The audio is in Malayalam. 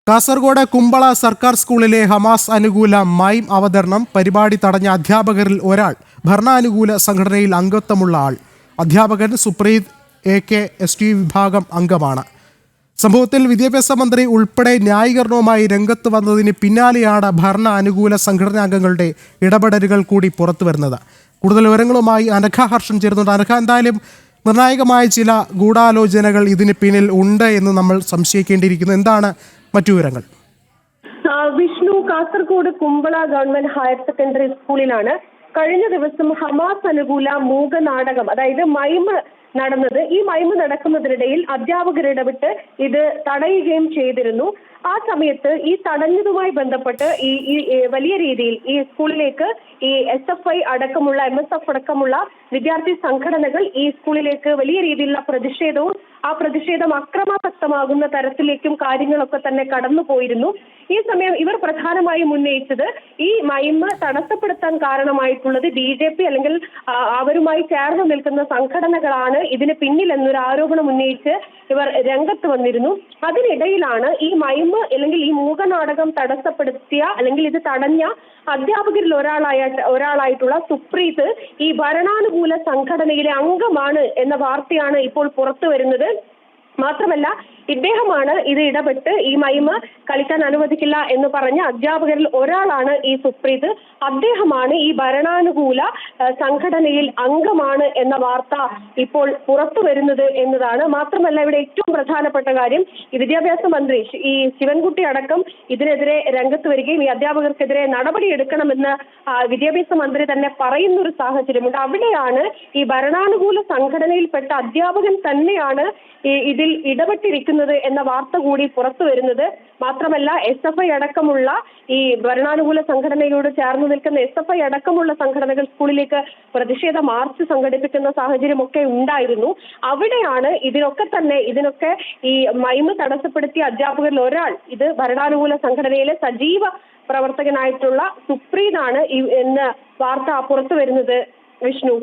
കാസർഗോഡ് കുമ്പള സർക്കാർ സ്കൂളിലെ ഹമാസ് അനുകൂല മൈം അവതരണം പരിപാടി തടഞ്ഞ അധ്യാപകരിൽ ഒരാൾ ഭരണാനുകൂല സംഘടനയിൽ അംഗത്വമുള്ള ആൾ. അധ്യാപകൻ സുപ്രീത് ST വിഭാഗം അംഗമാണ്. സംഭവത്തിൽ വിദ്യാഭ്യാസ മന്ത്രി ഉൾപ്പെടെ ന്യായീകരണവുമായി രംഗത്ത് വന്നതിന് പിന്നാലെയാണ് ഭരണ അനുകൂല സംഘടനാംഗങ്ങളുടെ ഇടപെടലുകൾ കൂടി പുറത്തുവരുന്നത്. കൂടുതൽ വിവരങ്ങളുമായി അനഘ ഹർഷൻ ചേരുന്നുണ്ട്. അനഘ, എന്തായാലും നിർണായകമായ ചില ഗൂഢാലോചനകൾ ഇതിന് പിന്നിൽ ഉണ്ട് എന്ന് നമ്മൾ സംശയിക്കേണ്ടിയിരിക്കുന്നു. എന്താണ് മറ്റു വിവരങ്ങൾ? Vishnu, Kasaragod Kumbla government higher secondary സ്കൂളിലാണ് കഴിഞ്ഞ ദിവസം ഹമാസ് അനുകൂല മൂകനാടകം, അതായത് മൈമ് നടന്നത്. ഈ മൈമ് നടക്കുന്നതിനിടയിൽ അധ്യാപകർ ഇടപെട്ട് ഇത് തടയുകയും ചെയ്തിരുന്നു. ആ സമയത്ത് ഈ തടഞ്ഞതുമായി ബന്ധപ്പെട്ട് ഈ വലിയ രീതിയിൽ ഈ സ്കൂളിലേക്ക് ഈ SFI അടക്കമുള്ള MSF അടക്കമുള്ള വിദ്യാർത്ഥി സംഘടനകൾ ഈ സ്കൂളിലേക്ക് വലിയ രീതിയിലുള്ള പ്രതിഷേധവും ആ പ്രതിഷേധം അക്രമാസക്തമാകുന്ന തരത്തിലേക്കും കാര്യങ്ങളൊക്കെ തന്നെ കടന്നുപോയിരുന്നു. ഈ സമയം ഇവർ പ്രധാനമായും ഉന്നയിച്ചത് ഈ മൈമ് തടസ്സപ്പെടുത്താൻ കാരണമായിട്ടുള്ളത് BJP അല്ലെങ്കിൽ അവരുമായി ചേർന്ന് നിൽക്കുന്ന സംഘടനകളാണ് ഇതിന് പിന്നിൽ എന്നൊരു ആരോപണം ഉന്നയിച്ച് ഇവർ രംഗത്ത് വന്നിരുന്നു. അതിനിടയിലാണ് ഈ മൈമ് അല്ലെങ്കിൽ ഈ മൂകനാടകം തടസ്സപ്പെടുത്തിയ അല്ലെങ്കിൽ ഇത് തടഞ്ഞ അധ്യാപകരിൽ ഒരാളായിട്ടുള്ള സുപ്രീത് ഈ ഭരണാനുകൂല സംഘടനയിലെ അംഗമാണ് എന്ന വാർത്തയാണ് ഇപ്പോൾ പുറത്തു വരുന്നത്. മാത്രമല്ല, ഇദ്ദേഹമാണ് ഇത് ഇടപെട്ട് ഈ മൈമ് കളിക്കാൻ അനുവദിക്കില്ല എന്ന് പറഞ്ഞ അധ്യാപകരിൽ ഒരാളാണ് ഈ സുപ്രീത്. അദ്ദേഹമാണ് ഈ ഭരണാനുകൂല സംഘടനയിൽ അംഗമാണ് എന്ന വാർത്ത ഇപ്പോൾ പുറത്തു വരുന്നത് എന്നതാണ്. മാത്രമല്ല, ഇവിടെ ഏറ്റവും പ്രധാനപ്പെട്ട കാര്യം, ഈ വിദ്യാഭ്യാസ മന്ത്രി ഈ ശിവൻകുട്ടി അടക്കം ഇതിനെതിരെ രംഗത്ത് വരികയും ഈ അധ്യാപകർക്കെതിരെ നടപടിയെടുക്കണമെന്ന് വിദ്യാഭ്യാസ മന്ത്രി തന്നെ പറയുന്ന ഒരു സാഹചര്യമുണ്ട്. അവിടെയാണ് ഈ ഭരണാനുകൂല സംഘടനയിൽപ്പെട്ട അധ്യാപകൻ തന്നെയാണ് ഇതിൽ ഇടപെട്ടിരിക്കുന്നത് എന്ന വാർത്ത കൂടി പുറത്തു വരുന്നത്. മാത്രമല്ല, SFI അടക്കമുള്ള ഈ ഭരണാനുകൂല സംഘടനയോട് ചേർന്ന് നിൽക്കുന്ന SFI അടക്കമുള്ള സംഘടനകൾ സ്കൂളിലേക്ക് പ്രതിഷേധ മാർച്ച് സംഘടിപ്പിക്കുന്ന സാഹചര്യമൊക്കെ ഉണ്ടായിരുന്നു. അവിടെയാണ് ഇതിനൊക്കെ ഈ മൈമ് തടസ്സപ്പെടുത്തിയ അധ്യാപകരിൽ ഒരാൾ, ഇത് ഭരണാനുകൂല സംഘടനയിലെ സജീവ പ്രവർത്തകനായിട്ടുള്ള സുപ്രീതാണ് എന്ന വാർത്ത പുറത്തു വരുന്നത്. വിഷ്ണു.